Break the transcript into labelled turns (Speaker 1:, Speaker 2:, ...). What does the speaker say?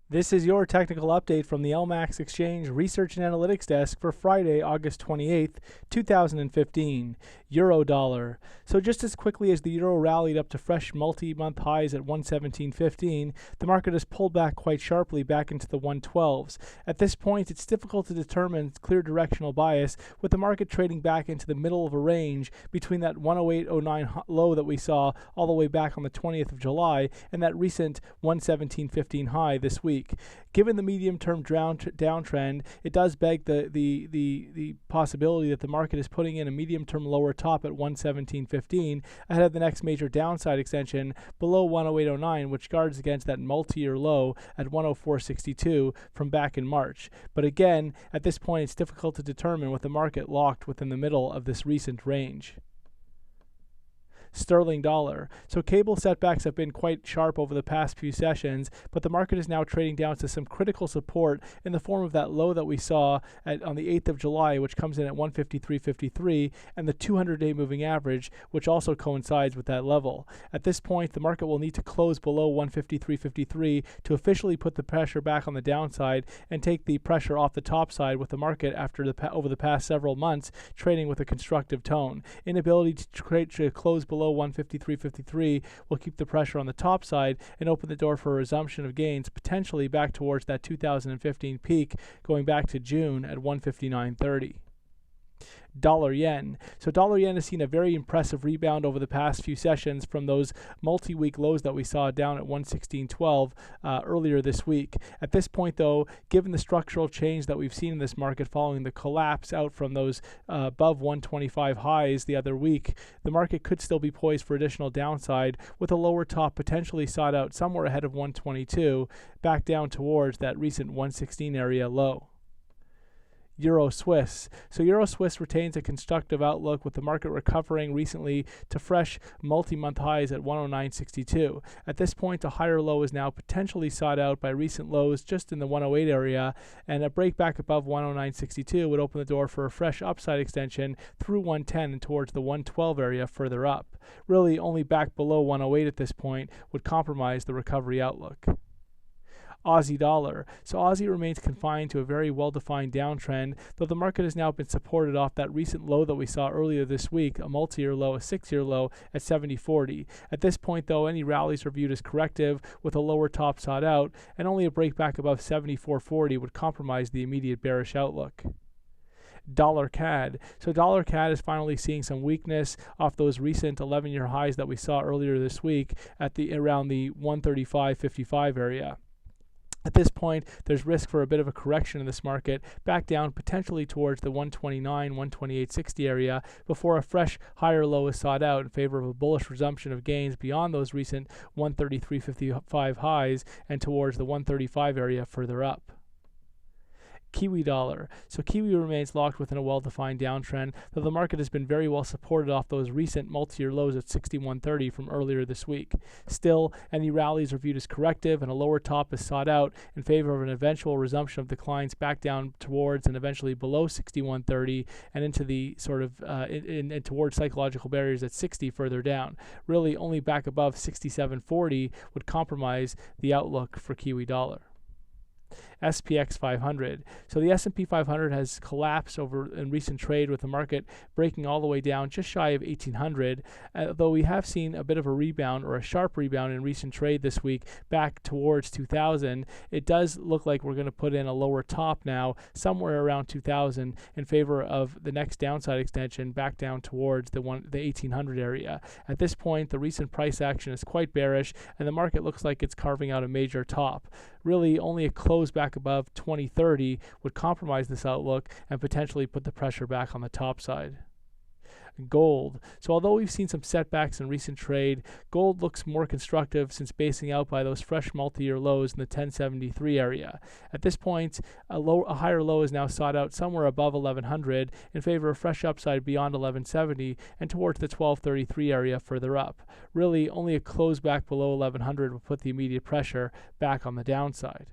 Speaker 1: This is your technical update from the LMAX Exchange Research and Analytics Desk for Friday, August 28th, 2015. Euro dollar. So just as quickly as the euro rallied up to fresh multi-month highs at 117.15, the market has pulled back quite sharply back into the 112s. At this point, it's difficult to determine clear directional bias, with the market trading back into the middle of a range between that 108.09 low that we saw all the way back on the 20th of July and that recent 117.15 high this week. Given the medium-term downtrend, it does beg the possibility that the market is putting in a medium-term lower top at 117.15 ahead of the next major downside extension below 108.09, which guards against that multi-year low at 104.62 from back in March. But again, at this point, it's difficult to determine with the market locked within the middle of this recent range. Sterling dollar. So cable setbacks have been quite sharp over the past few sessions, but the market is now trading down to some critical support in the form of that low that we saw on the 8th of July, which comes in at 153.53, and the 200-day moving average, which also coincides with that level. At this point, the market will need to close below 153.53 to officially put the pressure back on the downside and take the pressure off the top side, with the market over the past several months trading with a constructive tone. Inability to close below 153.53 will keep the pressure on the top side and open the door for a resumption of gains, potentially back towards that 2015 peak going back to June at 159.30. Dollar yen. So dollar yen has seen a very impressive rebound over the past few sessions from those multi-week lows that we saw down at 116.12 earlier this week. At this point, though, given the structural change that we've seen in this market following the collapse out from those above 125 highs the other week, the market could still be poised for additional downside, with a lower top potentially sought out somewhere ahead of 122, back down towards that recent 116 area low. Euro Swiss. So Euro Swiss retains a constructive outlook, with the market recovering recently to fresh multi-month highs at 109.62. At this point, a higher low is now potentially sought out by recent lows just in the 108 area, and a break back above 109.62 would open the door for a fresh upside extension through 110 and towards the 112 area further up. Really, only back below 108 at this point would compromise the recovery outlook. Aussie dollar. So Aussie remains confined to a very well-defined downtrend, though the market has now been supported off that recent low that we saw earlier this week, a multi-year low, a 6-year low at 70.40. At this point, though, any rallies are viewed as corrective, with a lower top sought out, and only a break back above 74.40 would compromise the immediate bearish outlook. Dollar CAD. So dollar CAD is finally seeing some weakness off those recent 11-year highs that we saw earlier this week at around the 135.55 area. At this point, there's risk for a bit of a correction in this market, back down potentially towards the 129, 128.60 area, before a fresh higher low is sought out in favor of a bullish resumption of gains beyond those recent 133.55 highs and towards the 135 area further up. Kiwi dollar. So Kiwi remains locked within a well-defined downtrend, though the market has been very well supported off those recent multi-year lows at 61.30 from earlier this week. Still, any rallies are viewed as corrective, and a lower top is sought out in favor of an eventual resumption of declines back down towards and eventually below 61.30 and into the sort of towards psychological barriers at 60 further down. Really, only back above 67.40 would compromise the outlook for Kiwi dollar. SPX 500. So the S&P 500 has collapsed over in recent trade, with the market breaking all the way down just shy of 1800, though we have seen a bit of a rebound, or a sharp rebound, in recent trade this week back towards 2000. It does look like we're going to put in a lower top now somewhere around 2000 in favor of the next downside extension back down towards the 1800 area. At this point, the recent price action is quite bearish, and the market looks like it's carving out a major top. Really, only a close back above 2030 would compromise this outlook and potentially put the pressure back on the top side. Gold. So although we've seen some setbacks in recent trade, gold looks more constructive since basing out by those fresh multi-year lows in the 1073 area. At this point, a higher low is now sought out somewhere above 1100 in favor of fresh upside beyond 1170 and towards the 1233 area further up. Really, only a close back below 1100 will put the immediate pressure back on the downside.